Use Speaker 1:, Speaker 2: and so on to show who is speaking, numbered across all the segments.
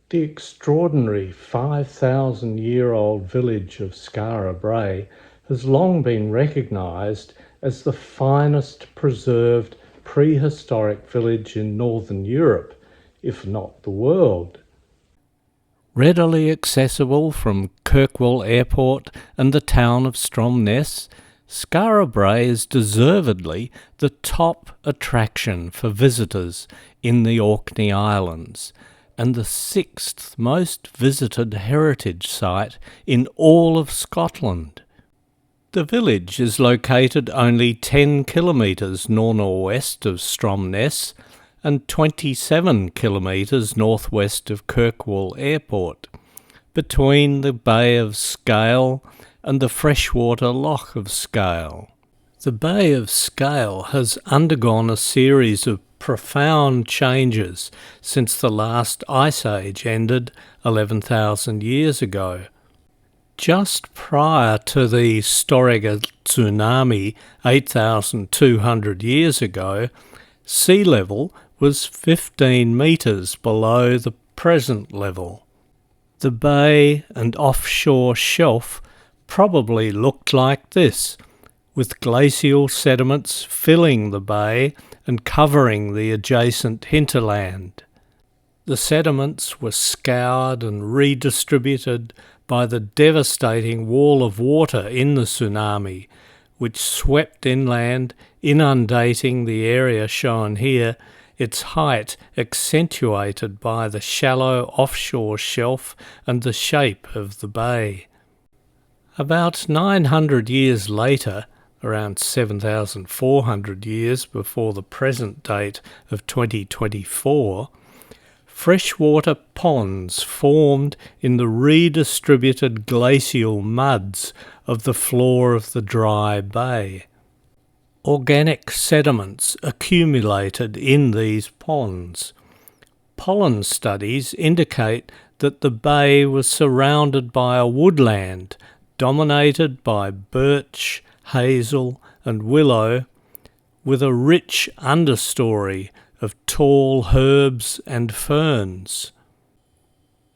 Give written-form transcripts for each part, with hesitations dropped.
Speaker 1: The extraordinary 5,000-year-old village of Skara, Brae, has long been recognised as the finest preserved prehistoric village in Northern Europe, if not the world. Readily accessible from Kirkwall Airport and the town of Stromness, Skara Brae is deservedly the top attraction for visitors in the Orkney Islands, and the sixth most visited heritage site in all of Scotland. The village is located only 10 kilometres north-northwest of Stromness and 27 kilometres northwest of Kirkwall Airport, between the Bay of Scale and the freshwater Loch of Scale. The Bay of Scale has undergone a series of profound changes since the last ice age ended 11,000 years ago. Just prior to the Storegga tsunami 8,200 years ago, sea level was 15 metres below the present level. The bay and offshore shelf probably looked like this, with glacial sediments filling the bay and covering the adjacent hinterland. The sediments were scoured and redistributed by the devastating wall of water in the tsunami, which swept inland, inundating the area shown here, its height accentuated by the shallow offshore shelf and the shape of the bay. About 900 years later, around 7,400 years before the present date of 2024, freshwater ponds formed in the redistributed glacial muds of the floor of the dry bay. Organic sediments accumulated in these ponds. Pollen studies indicate that the bay was surrounded by a woodland dominated by birch, hazel and willow, with a rich understory of tall herbs and ferns.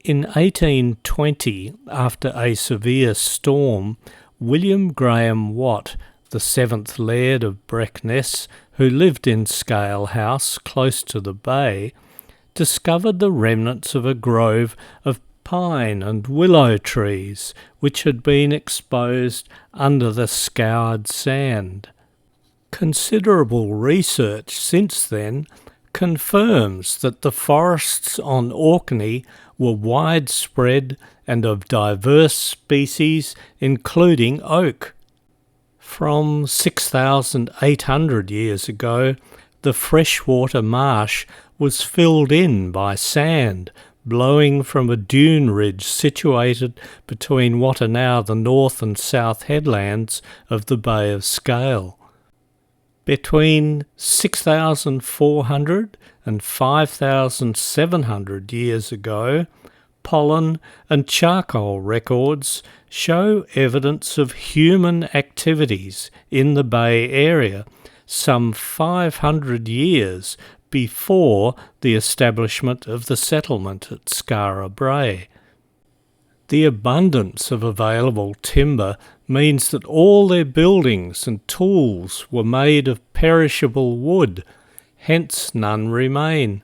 Speaker 1: In 1820, after a severe storm, William Graham Watt, the seventh laird of Breckness, who lived in Scale House close to the bay, discovered the remnants of a grove of pine and willow trees which had been exposed under the scoured sand. Considerable research since then confirms that the forests on Orkney were widespread and of diverse species, including oak. From 6,800 years ago, the freshwater marsh was filled in by sand blowing from a dune ridge situated between what are now the north and south headlands of the Bay of Scale. Between 6,400 and 5,700 years ago, pollen and charcoal records show evidence of human activities in the Bay area some 500 years before the establishment of the settlement at Skara Brae. The abundance of available timber means that all their buildings and tools were made of perishable wood, hence none remain.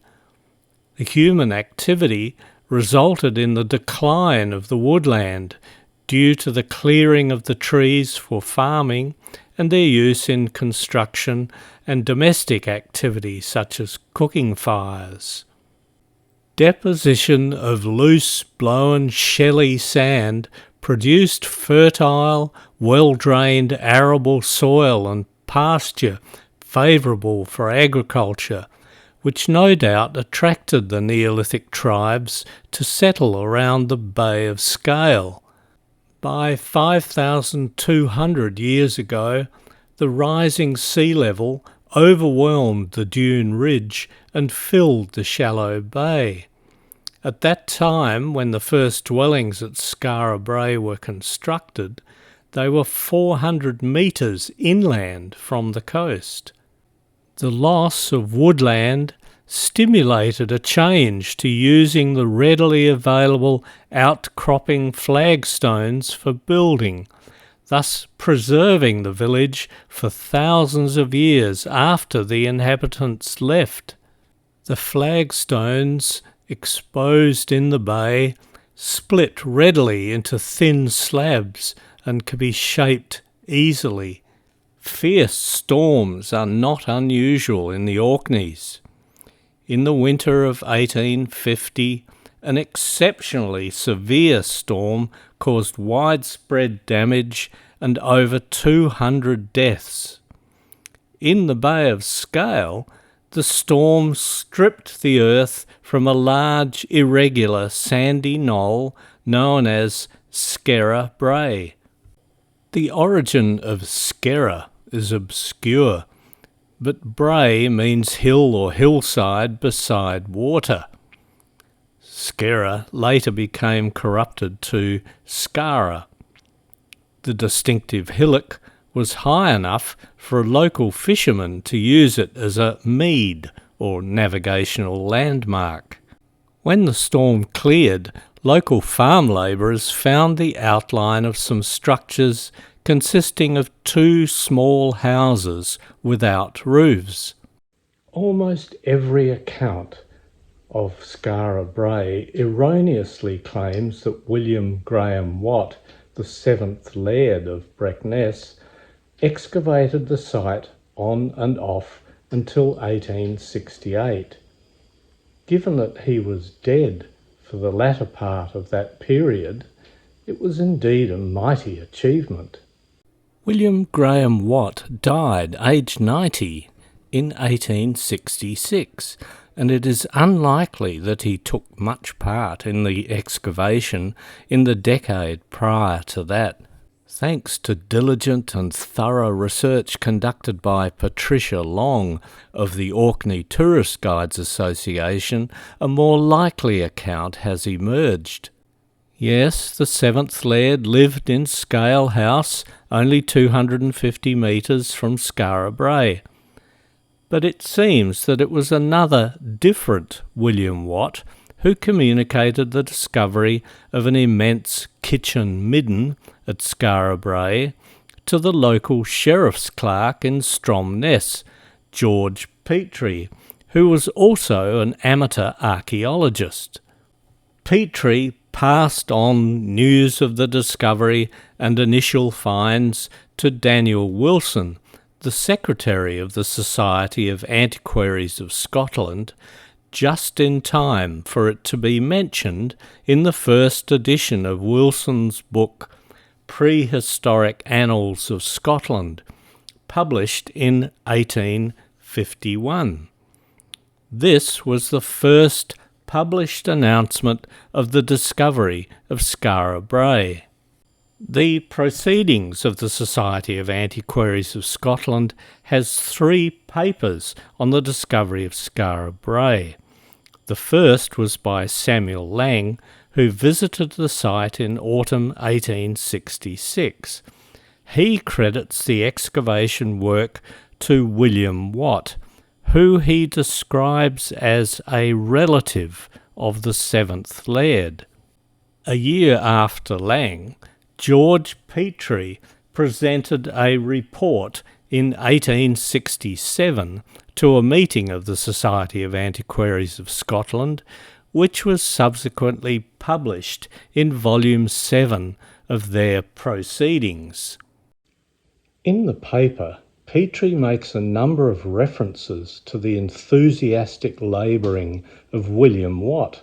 Speaker 1: The human activity resulted in the decline of the woodland due to the clearing of the trees for farming and their use in construction and domestic activity such as cooking fires. Deposition of loose blown shelly sand produced fertile, well-drained arable soil and pasture favourable for agriculture, which no doubt attracted the Neolithic tribes to settle around the Bay of Scale. By 5,200 years ago, the rising sea level overwhelmed the dune ridge and filled the shallow bay. At that time, when the first dwellings at Skara Brae were constructed, they were 400 metres inland from the coast. The loss of woodland, stimulated a change to using the readily available outcropping flagstones for building, thus preserving the village for thousands of years after the inhabitants left. The flagstones exposed in the bay split readily into thin slabs and can be shaped easily. Fierce storms are not unusual in the Orkneys. In the winter of 1850, an exceptionally severe storm caused widespread damage and over 200 deaths. In the Bay of Skara, the storm stripped the earth from a large, irregular, sandy knoll known as Skara Brae. The origin of Skara is obscure, but Brae means hill or hillside beside water. Skara later became corrupted to Skara. The distinctive hillock was high enough for local fishermen to use it as a mead or navigational landmark. When the storm cleared, local farm labourers found the outline of some structures consisting of 2 small houses without roofs. Almost every account of Skara Brae erroneously claims that William Graham Watt, the 7th Laird of Brackness, excavated the site on and off until 1868. Given that he was dead for the latter part of that period, it was indeed a mighty achievement. William Graham Watt died aged 90 in 1866, and it is unlikely that he took much part in the excavation in the decade prior to that. Thanks to diligent and thorough research conducted by Patricia Long of the Orkney Tourist Guides Association, a more likely account has emerged. Yes, the 7th Laird lived in Scale House, only 250 metres from Skara Brae. But it seems that it was another, different William Watt who communicated the discovery of an immense kitchen midden at Skara Brae to the local sheriff's clerk in Stromness, George Petrie, who was also an amateur archaeologist. Petrie passed on news of the discovery and initial finds to Daniel Wilson, the secretary of the Society of Antiquaries of Scotland, just in time for it to be mentioned in the first edition of Wilson's book Prehistoric Annals of Scotland, published in 1851. This was the first published announcement of the discovery of Skara Brae. The Proceedings of the Society of Antiquaries of Scotland has 3 papers on the discovery of Skara Brae. The first was by Samuel Lang, who visited the site in autumn 1866. He credits the excavation work to William Watt, who he describes as a relative of the 7th Laird. A year after Lang, George Petrie presented a report in 1867 to a meeting of the Society of Antiquaries of Scotland, which was subsequently published in Volume 7 of their Proceedings. In the paper, Petrie makes a number of references to the enthusiastic labouring of William Watt,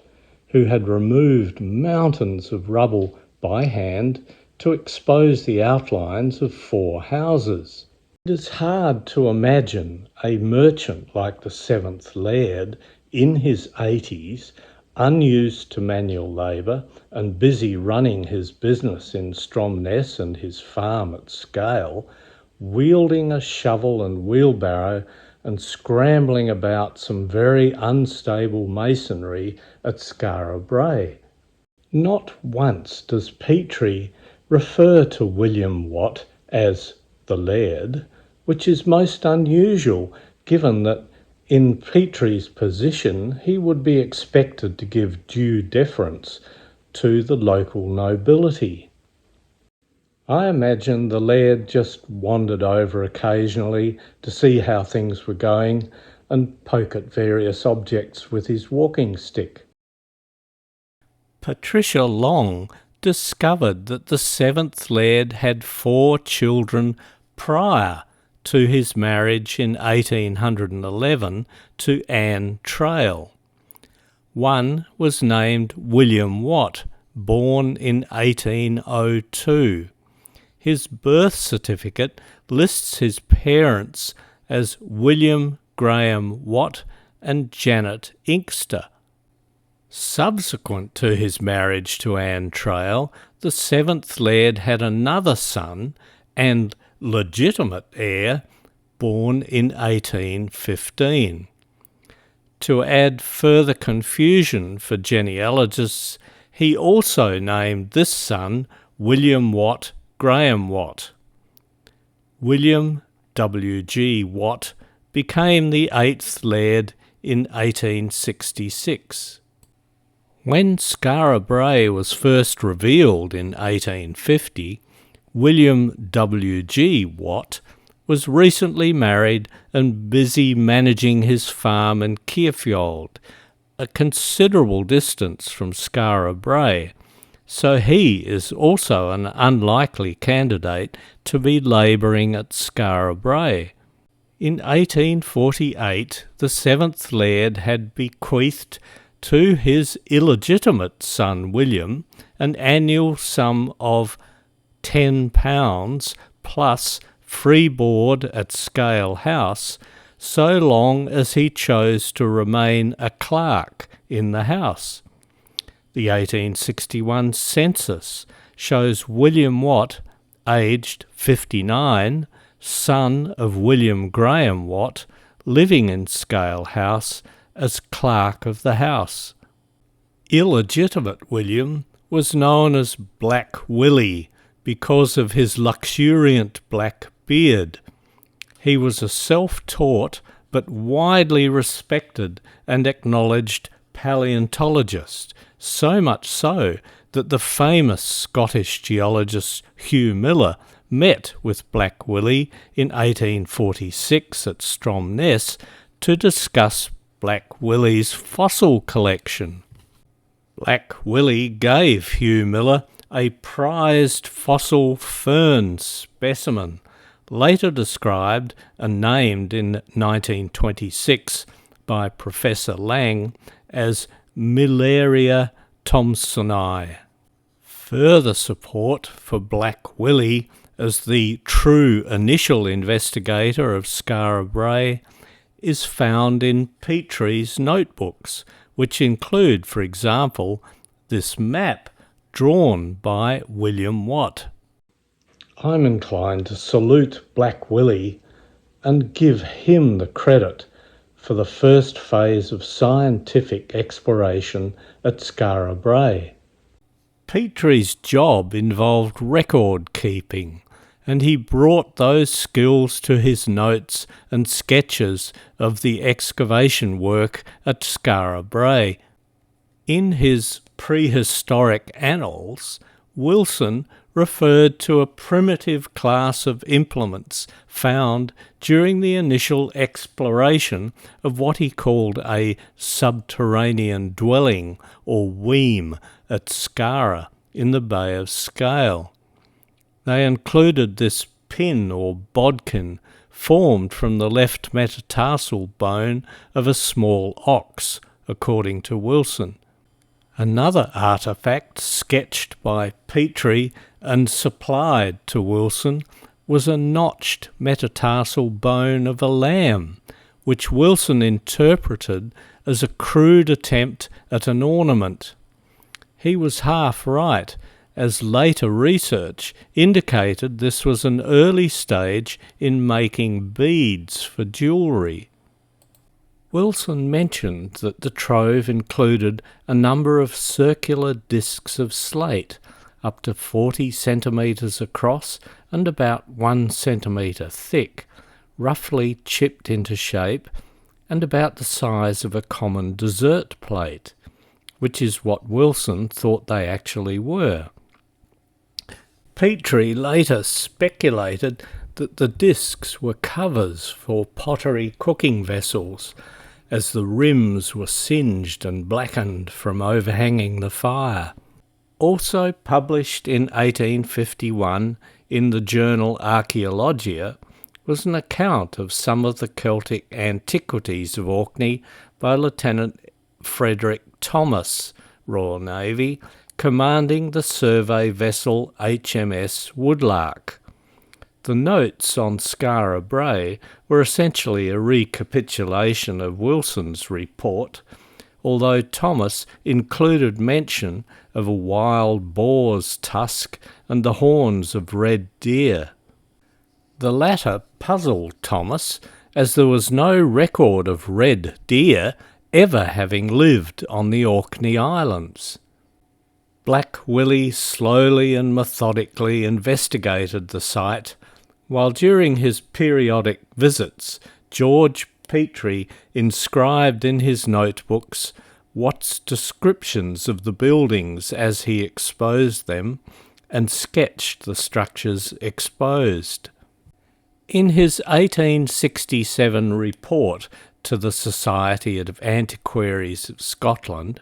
Speaker 1: who had removed mountains of rubble by hand to expose the outlines of 4 houses. It is hard to imagine a merchant like the 7th Laird in his 80s, unused to manual labour and busy running his business in Stromness and his farm at Scale, wielding a shovel and wheelbarrow and scrambling about some very unstable masonry at Skara Brae. Not once does Petrie refer to William Watt as the Laird, which is most unusual given that In Petrie's position, he would be expected to give due deference to the local nobility. I imagine the laird just wandered over occasionally to see how things were going and poke at various objects with his walking stick.
Speaker 2: Patricia Long discovered that the seventh laird had 4 children prior to his marriage in 1811 to Anne Traill. One was named William Watt, born in 1802. His birth certificate lists his parents as William Graham Watt and Janet Inkster. Subsequent to his marriage to Anne Traill, the seventh laird had another son and legitimate heir, born in 1815. To add further confusion for genealogists, he also named this son William Watt Graham Watt. William W.G. Watt became the 8th laird in 1866. When Skara Brae was first revealed in 1850, William W.G. Watt was recently married and busy managing his farm in Keirfjord, a considerable distance from Skara Brae, so he is also an unlikely candidate to be labouring at Skara Brae. In 1848, the 7th laird had bequeathed to his illegitimate son William an annual sum of £10 plus free board at Scale House, so long as he chose to remain a clerk in the house. The 1861 census shows William Watt, aged 59, son of William Graham Watt, living in Scale House as clerk of the house. Illegitimate William was known as Black Willie because of his luxuriant black beard. He was a self-taught but widely respected and acknowledged paleontologist, so much so that the famous Scottish geologist Hugh Miller met with Black Willie in 1846 at Stromness to discuss Black Willie's fossil collection. Black Willie gave Hugh Miller a prized fossil fern specimen, later described and named in 1926 by Professor Lang as Milleria thomsoni. Further support for Black Willie as the true initial investigator of Skara Brae is found in Petrie's notebooks, which include, for example, this map drawn by William Watt.
Speaker 1: I'm inclined to salute Black Willie and give him the credit for the first phase of scientific exploration at Skara Brae.
Speaker 2: Petrie's job involved record keeping, and he brought those skills to his notes and sketches of the excavation work at Skara Brae. In his prehistoric annals, Wilson referred to a primitive class of implements found during the initial exploration of what he called a subterranean dwelling, or weem, at Skara in the Bay of Scale. They included this pin or bodkin formed from the left metatarsal bone of a small ox, according to Wilson. Another artefact sketched by Petrie and supplied to Wilson was a notched metatarsal bone of a lamb, which Wilson interpreted as a crude attempt at an ornament. He was half right, as later research indicated this was an early stage in making beads for jewellery. Wilson mentioned that the trove included a number of circular discs of slate, up to 40 centimetres across and about 1 centimetre thick, roughly chipped into shape, and about the size of a common dessert plate, which is what Wilson thought they actually were. Petrie later speculated that the discs were covers for pottery cooking vessels, as the rims were singed and blackened from overhanging the fire. Also published in 1851 in the journal Archaeologia was an account of some of the Celtic antiquities of Orkney by Lieutenant Frederick Thomas, Royal Navy, commanding the survey vessel HMS Woodlark. The notes on Skara Brae were essentially a recapitulation of Wilson's report, although Thomas included mention of a wild boar's tusk and the horns of red deer. The latter puzzled Thomas, as there was no record of red deer ever having lived on the Orkney Islands. Black Willie slowly and methodically investigated the site, while during his periodic visits, George Petrie inscribed in his notebooks Watt's descriptions of the buildings as he exposed them, and sketched the structures exposed. In his 1867 report to the Society of Antiquaries of Scotland,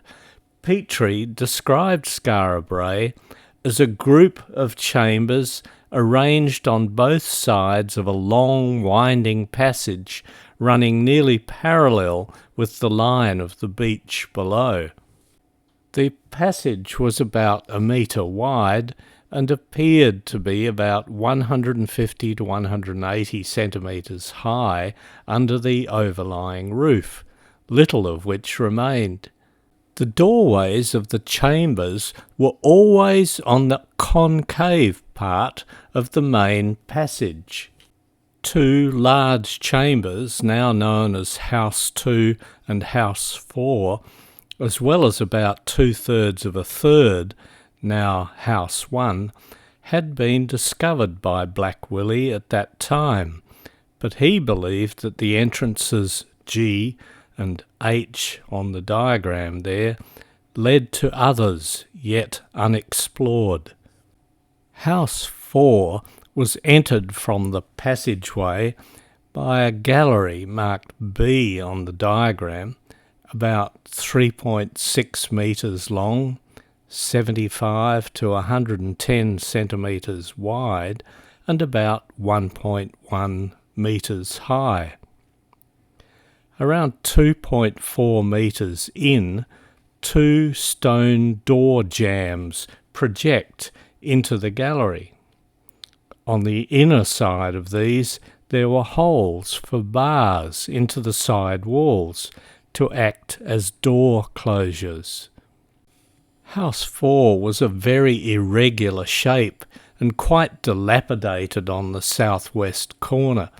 Speaker 2: Petrie described Skara Brae as a group of chambers arranged on both sides of a long winding passage running nearly parallel with the line of the beach below. The passage was about a metre wide and appeared to be about 150 to 180 centimetres high under the overlying roof, little of which remained. The doorways of the chambers were always on the concave part of the main passage. Two large chambers, now known as House 2 and House 4, as well as about 2/3 of a third, now House 1, had been discovered by Black Willie at that time, but he believed that the entrances G and H on the diagram there led to others yet unexplored. House 4 was entered from the passageway by a gallery marked B on the diagram, about 3.6 metres long, 75 to 110 centimetres wide, and about 1.1 metres high. Around 2.4 metres in, two stone door jambs project into the gallery. On the inner side of these there were holes for bars into the side walls to act as door closures. House 4 was a very irregular shape and quite dilapidated on the southwest corner.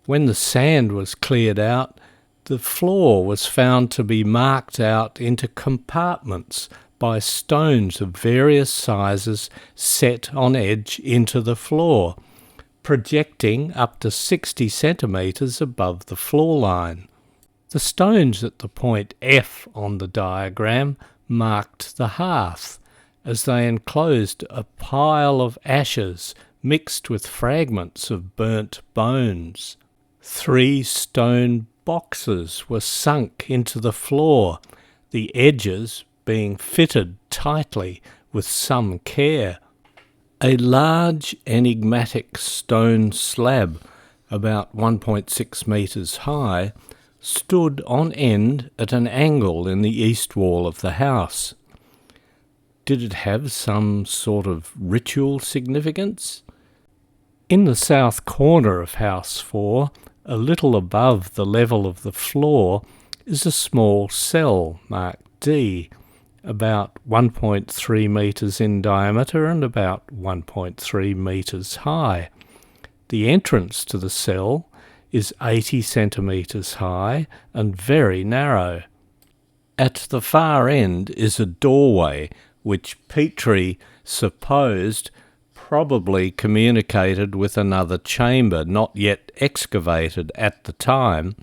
Speaker 2: When the sand was cleared out, the floor was found to be marked out into compartments by stones of various sizes set on edge into the floor, projecting up to 60 centimetres above the floor line. The stones at the point F on the diagram marked the hearth, as they enclosed a pile of ashes mixed with fragments of burnt bones. 3 stone boxes were sunk into the floor, the edges being fitted tightly with some care. A large enigmatic stone slab, about 1.6 metres high, stood on end at an angle in the east wall of the house. Did it have some sort of ritual significance? In the south corner of House 4, a little above the level of the floor, is a small cell marked D, about 1.3 metres in diameter and about 1.3 metres high. The entrance to the cell is 80 centimetres high and very narrow. At the far end is a doorway which Petrie supposed probably communicated with another chamber not yet excavated at the time,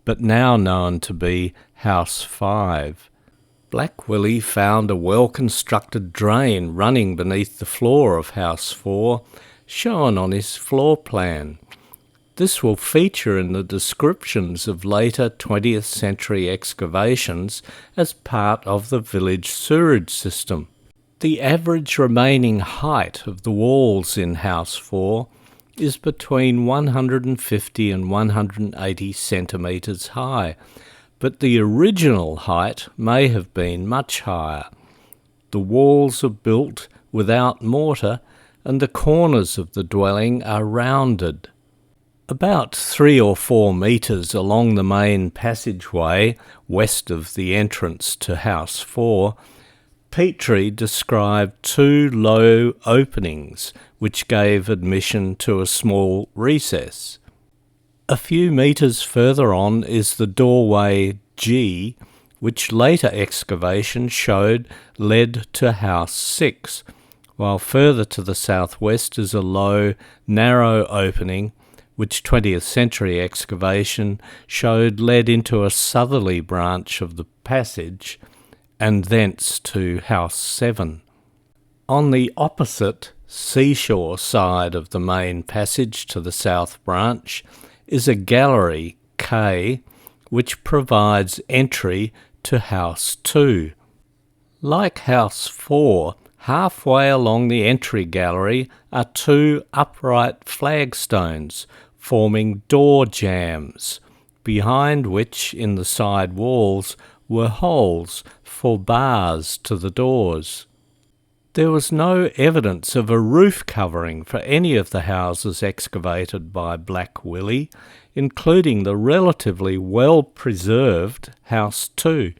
Speaker 2: but now known to be House 5. Black Willie found a well-constructed drain running beneath the floor of House 4, shown on his floor plan. This will feature in the descriptions of later 20th century excavations as part of the village sewerage system. The average remaining height of the walls in House 4 is between 150 and 180 centimetres high, but the original height may have been much higher. The walls are built without mortar and the corners of the dwelling are rounded. About 3 or 4 metres along the main passageway, west of the entrance to House 4, Petrie described 2 low openings which gave admission to a small recess. A few metres further on is the doorway G, which later excavation showed led to House 6, while further to the southwest is a low, narrow opening which 20th century excavation showed led into a southerly branch of the passage, and thence to House 7. On the opposite seashore side of the main passage to the south branch is a gallery, K, which provides entry to House 2. Like House 4, halfway along the entry gallery are 2 upright flagstones forming door jambs, behind which in the side walls were holes for bars to the doors. There was no evidence of a roof covering for any of the houses excavated by Black Willie, including the relatively well-preserved House 2.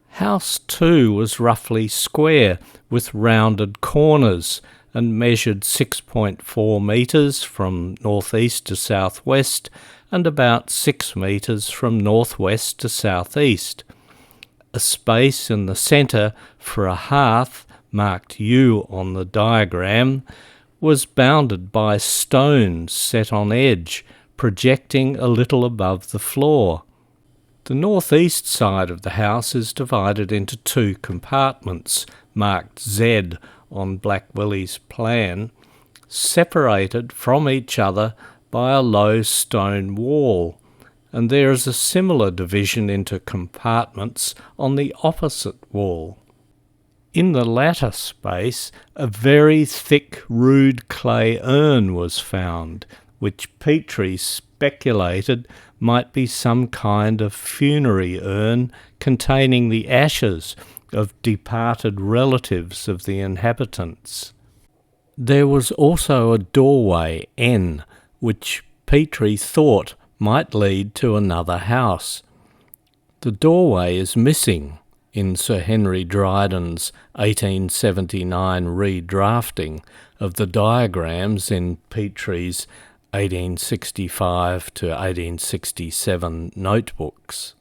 Speaker 2: House 2 was roughly square with rounded corners and measured 6.4 metres from northeast to southwest and about 6 metres from northwest to southeast. A space in the centre for a hearth, marked U on the diagram, was bounded by stones set on edge, projecting a little above the floor. The northeast side of the house is divided into 2 compartments, marked Z on Black Willie's plan, separated from each other by a low stone wall, and there is a similar division into compartments on the opposite wall. In the latter space, a very thick rude clay urn was found, which Petrie speculated might be some kind of funerary urn containing the ashes of departed relatives of the inhabitants. There was also a doorway, N, which Petrie thought might lead to another house. The doorway is missing in Sir Henry Dryden's 1879 redrafting of the diagrams in Petrie's 1865 to 1867 notebooks.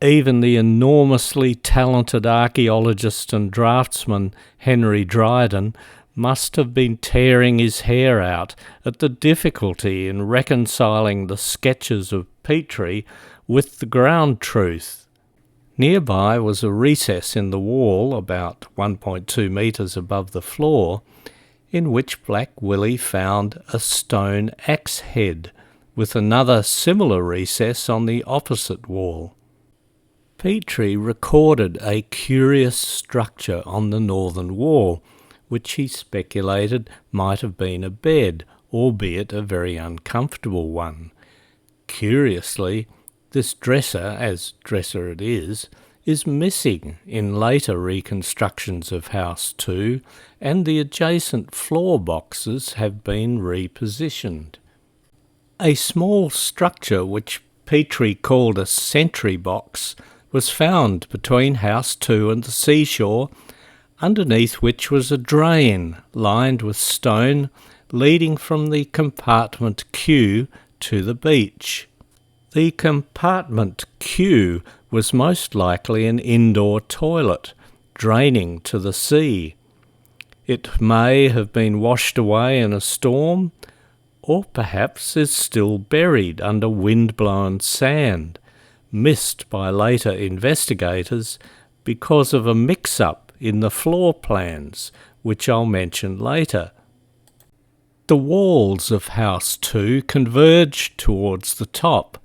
Speaker 2: Even the enormously talented archaeologist and draftsman Henry Dryden must have been tearing his hair out at the difficulty in reconciling the sketches of Petrie with the ground truth. Nearby was a recess in the wall, about 1.2 metres above the floor, in which Black Willie found a stone axe head, with another similar recess on the opposite wall. Petrie recorded a curious structure on the northern wall, which he speculated might have been a bed, albeit a very uncomfortable one. Curiously, this dresser, as dresser it is missing in later reconstructions of House 2, and the adjacent floor boxes have been repositioned. A small structure which Petrie called a sentry box was found between House 2 and the seashore, underneath which was a drain lined with stone leading from the compartment Q to the beach. The compartment Q was most likely an indoor toilet, draining to the sea. It may have been washed away in a storm, or perhaps is still buried under wind-blown sand, missed by later investigators because of a mix-up in the floor plans, which I'll mention later. The walls of House 2 converged towards the top,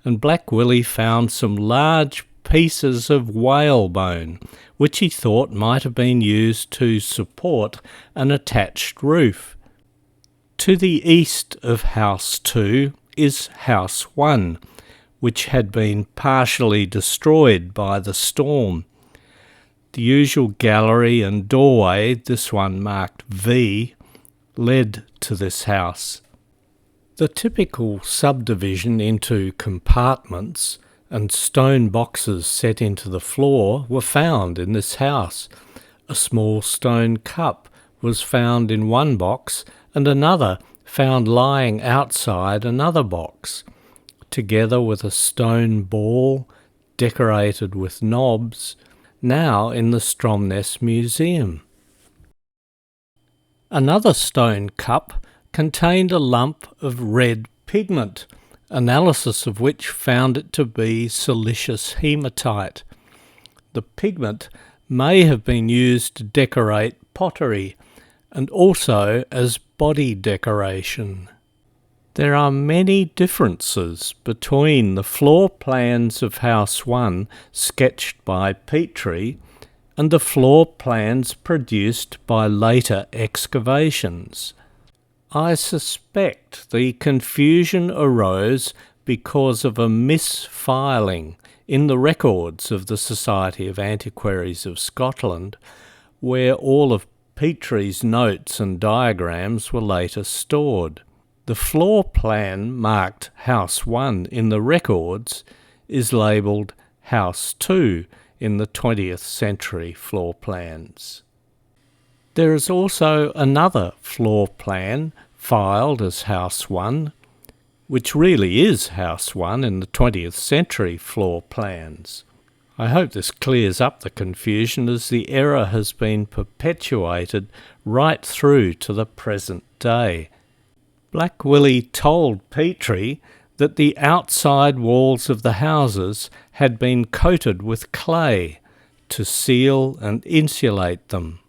Speaker 2: and Black Willie found some large pieces of whalebone, which he thought might have been used to support an attached roof. To the east of House 2 is House 1, which had been partially destroyed by the storm. The usual gallery and doorway, this one marked V, led to this house. The typical subdivision into compartments and stone boxes set into the floor were found in this house. A small stone cup was found in one box and another found lying outside another box, together with a stone ball decorated with knobs, now in the Stromness Museum. Another stone cup contained a lump of red pigment, analysis of which found it to be silicious hematite. The pigment may have been used to decorate pottery and also as body decoration. There are many differences between the floor plans of House 1 sketched by Petrie and the floor plans produced by later excavations. I suspect the confusion arose because of a misfiling in the records of the Society of Antiquaries of Scotland, where all of Petrie's notes and diagrams were later stored. The floor plan marked House 1 in the records is labelled House 2 in the 20th century floor plans. There is also another floor plan filed as House 1, which really is House 1 in the 20th century floor plans. I hope this clears up the confusion, as the error has been perpetuated right through to the present day. Black Willie told Petrie that the outside walls of the houses had been coated with clay to seal and insulate them.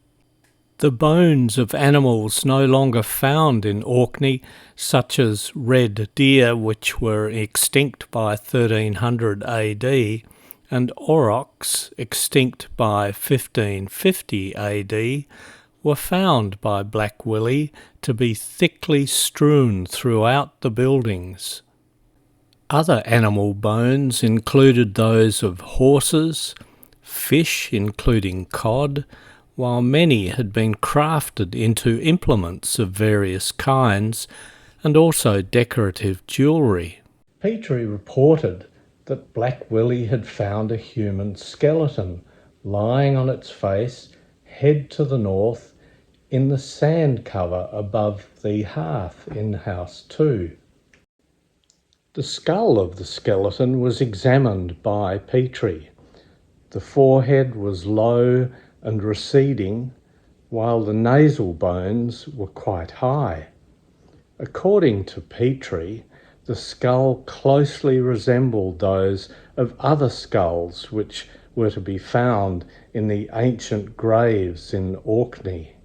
Speaker 2: The bones of animals no longer found in Orkney, such as red deer which were extinct by 1300 AD, and aurochs extinct by 1550 AD, were found by Black Willie to be thickly strewn throughout the buildings. Other animal bones included those of horses, fish including cod, while many had been crafted into implements of various kinds and also decorative jewellery.
Speaker 1: Petrie reported that Black Willie had found a human skeleton lying on its face, head to the north, in the sand cover above the hearth in House 2. The skull of the skeleton was examined by Petrie. The forehead was low and receding, while the nasal bones were quite high. According to Petrie, the skull closely resembled those of other skulls which were to be found in the ancient graves in Orkney.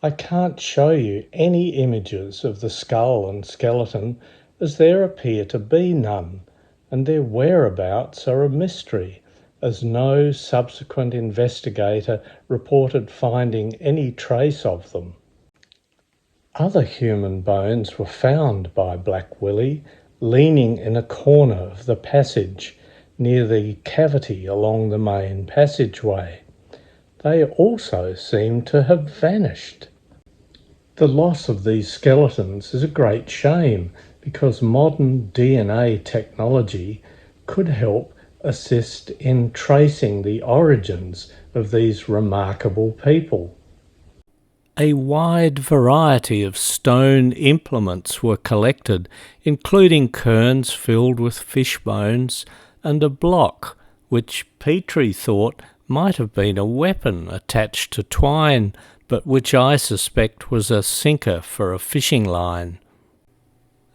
Speaker 1: I can't show you any images of the skull and skeleton, as there appear to be none, and their whereabouts are a mystery, as no subsequent investigator reported finding any trace of them. Other human bones were found by Black Willie leaning in a corner of the passage near the cavity along the main passageway. They also seem to have vanished. The loss of these skeletons is a great shame, because modern DNA technology could help assist in tracing the origins of these remarkable people.
Speaker 2: A wide variety of stone implements were collected, including cairns filled with fish bones and a block which Petrie thought might have been a weapon attached to twine, but which I suspect was a sinker for a fishing line.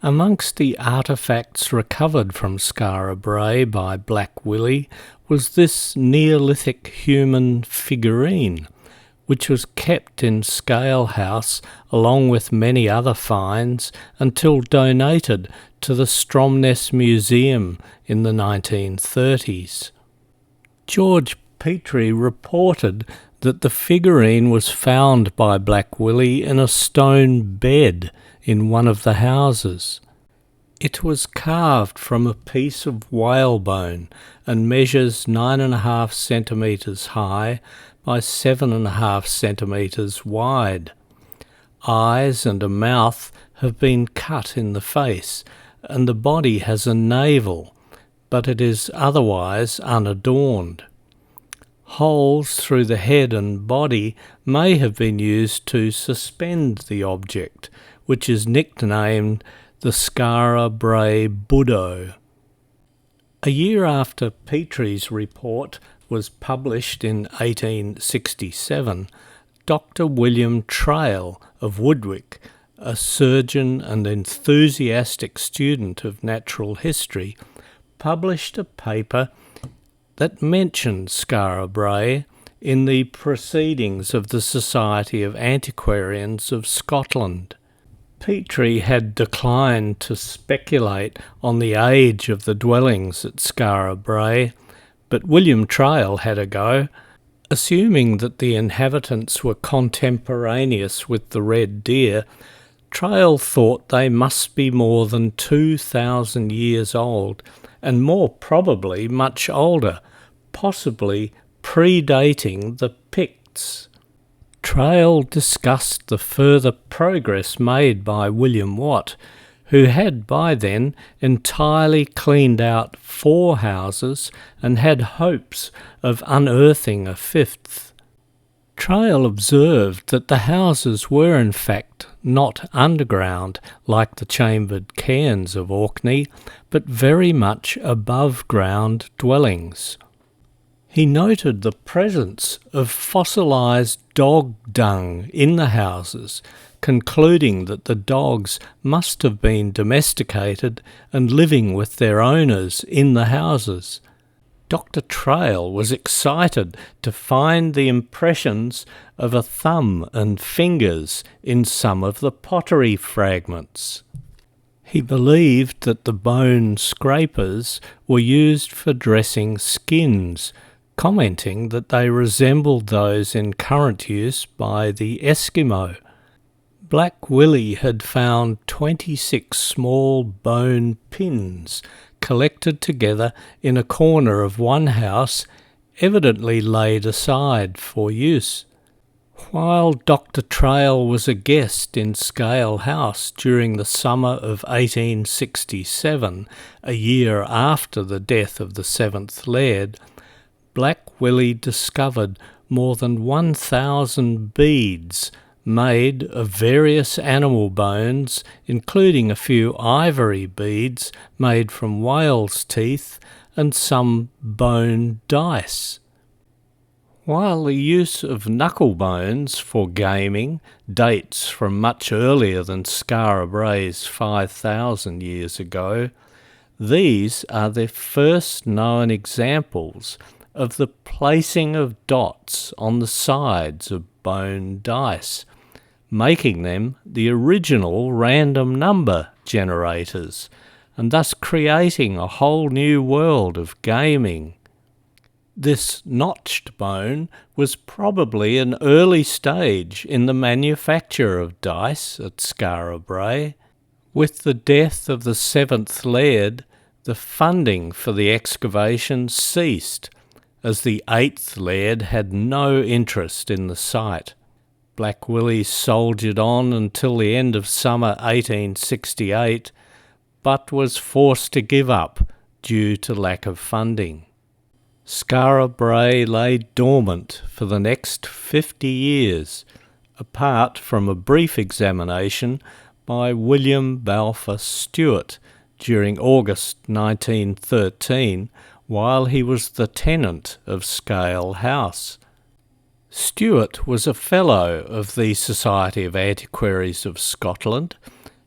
Speaker 2: Amongst the artefacts recovered from Skara Brae by Black Willie was this Neolithic human figurine, which was kept in Scale House along with many other finds until donated to the Stromness Museum in the 1930s. George Petrie reported that the figurine was found by Black Willie in a stone bed in one of the houses. It was carved from a piece of whalebone and measures 9.5 centimetres high by 7.5 centimetres wide. Eyes and a mouth have been cut in the face, and the body has a navel, but it is otherwise unadorned. Holes through the head and body may have been used to suspend the object, which is nicknamed the Skara Brae Budo. A year after Petrie's report was published in 1867, Dr. William Trail of Woodwick, a surgeon and enthusiastic student of natural history, published a paper that mentioned Skara Brae in the Proceedings of the Society of Antiquarians of Scotland. Petrie had declined to speculate on the age of the dwellings at Skara Brae, but William Trail had a go. Assuming that the inhabitants were contemporaneous with the red deer, Trail thought they must be more than 2,000 years old, and more probably much older, possibly predating the Picts. Trail discussed the further progress made by William Watt, who had by then entirely cleaned out 4 houses and had hopes of unearthing a 5th. Trail observed that the houses were in fact not underground like the chambered cairns of Orkney, but very much above ground dwellings. He noted the presence of fossilised dog dung in the houses, concluding that the dogs must have been domesticated and living with their owners in the houses. Dr. Trail was excited to find the impressions of a thumb and fingers in some of the pottery fragments. He believed that the bone scrapers were used for dressing skins, commenting that they resembled those in current use by the Eskimo. Black Willie had found 26 small bone pins collected together in a corner of one house, evidently laid aside for use. While Dr. Trail was a guest in Scale House during the summer of 1867, a year after the death of the 7th Laird, Black Willie discovered more than 1,000 beads made of various animal bones, including a few ivory beads made from whales' teeth and some bone dice. While the use of knuckle bones for gaming dates from much earlier than Skara Brae's 5,000 years ago, these are the first known examples of the placing of dots on the sides of bone dice, making them the original random number generators, and thus creating a whole new world of gaming. This notched bone was probably an early stage in the manufacture of dice at Skara Brae. With the death of the 7th Laird, the funding for the excavation ceased, as the 8th Laird had no interest in the site. Black Willie soldiered on until the end of summer 1868, but was forced to give up due to lack of funding. Skara Brae lay dormant for the next 50 years, apart from a brief examination by William Balfour Stewart during August 1913, while he was the tenant of Scale House. Stewart was a Fellow of the Society of Antiquaries of Scotland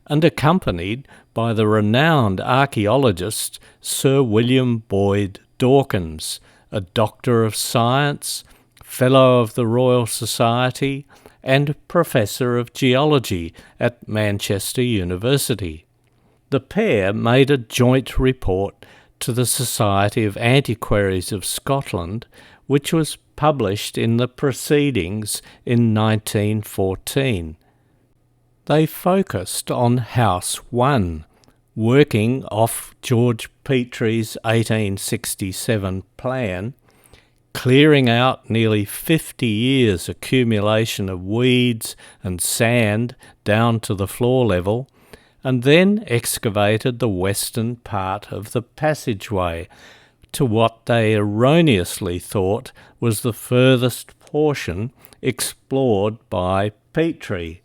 Speaker 2: and accompanied by the renowned archaeologist Sir William Boyd Dawkins, a Doctor of Science, Fellow of the Royal Society, and Professor of Geology at Manchester University. The pair made a joint report to the Society of Antiquaries of Scotland, which was published in the Proceedings in 1914. They focused on House 1, working off George Petrie's 1867 plan, clearing out nearly 50 years' accumulation of weeds and sand down to the floor level, and then excavated the western part of the passageway to what they erroneously thought was the furthest portion explored by Petrie.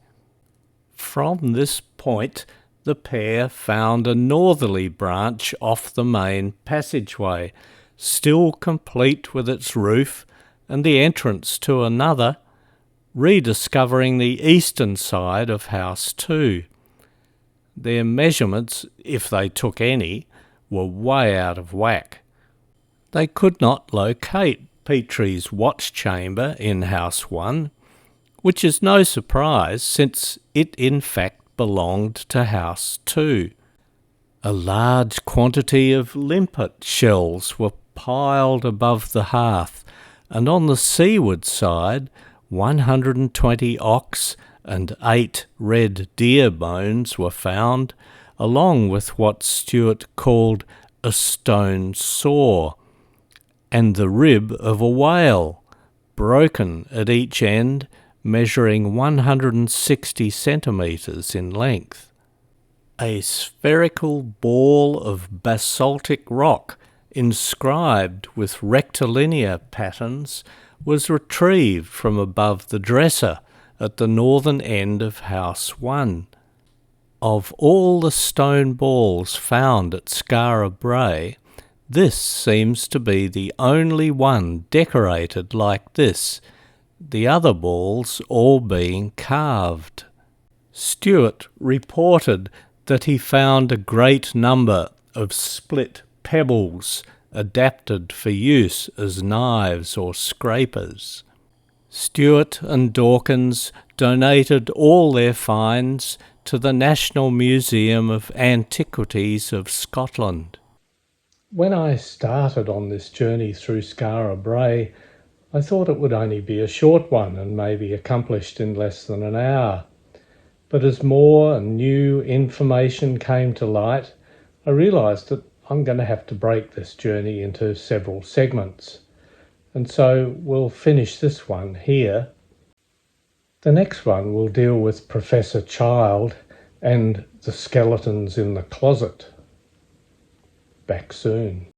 Speaker 2: From this point, the pair found a northerly branch off the main passageway, still complete with its roof and the entrance to another, rediscovering the eastern side of House 2. Their measurements, if they took any, were way out of whack. They could not locate Petrie's watch chamber in House 1, which is no surprise since it in fact belonged to House 2. A large quantity of limpet shells were piled above the hearth, and on the seaward side 120 ox and 8 red deer bones were found, along with what Stewart called a stone saw, and the rib of a whale, broken at each end, measuring 160 centimetres in length. A spherical ball of basaltic rock, inscribed with rectilinear patterns, was retrieved from above the dresser at the northern end of House 1. Of all the stone balls found at Skara Brae, this seems to be the only one decorated like this, the other balls all being carved. Stewart reported that he found a great number of split pebbles adapted for use as knives or scrapers. Stewart and Dawkins donated all their finds to the National Museum of Antiquities of Scotland.
Speaker 1: When I started on this journey through Skara Brae, I thought it would only be a short one and maybe accomplished in less than an hour. But as more and new information came to light, I realised that I'm going to have to break this journey into several segments. And so we'll finish this one here. The next one will deal with Professor Child and the skeletons in the closet. Back soon.